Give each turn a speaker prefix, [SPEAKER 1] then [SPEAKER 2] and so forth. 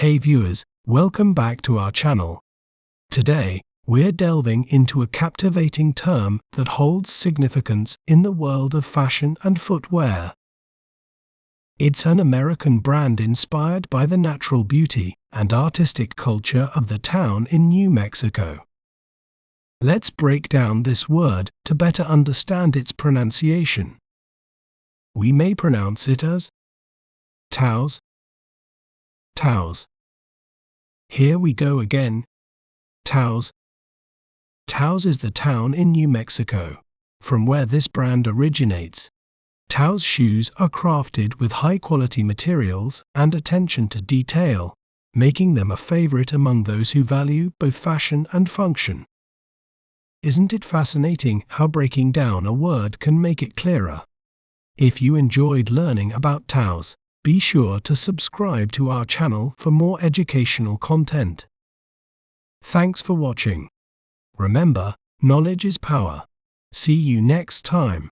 [SPEAKER 1] Hey viewers, welcome back to our channel. Today, we're delving into a captivating term that holds significance in the world of fashion and footwear. It's an American brand inspired by the natural beauty and artistic culture of the town in New Mexico. Let's break down this word to better understand its pronunciation. We may pronounce it as Taos, Taos. Here we go again. Taos. Taos is the town in New Mexico, from where this brand originates. Taos shoes are crafted with high-quality materials and attention to detail, making them a favorite among those who value both fashion and function. Isn't it fascinating how breaking down a word can make it clearer? If you enjoyed learning about Taos, be sure to subscribe to our channel for more educational content. Thanks for watching. Remember, knowledge is power. See you next time.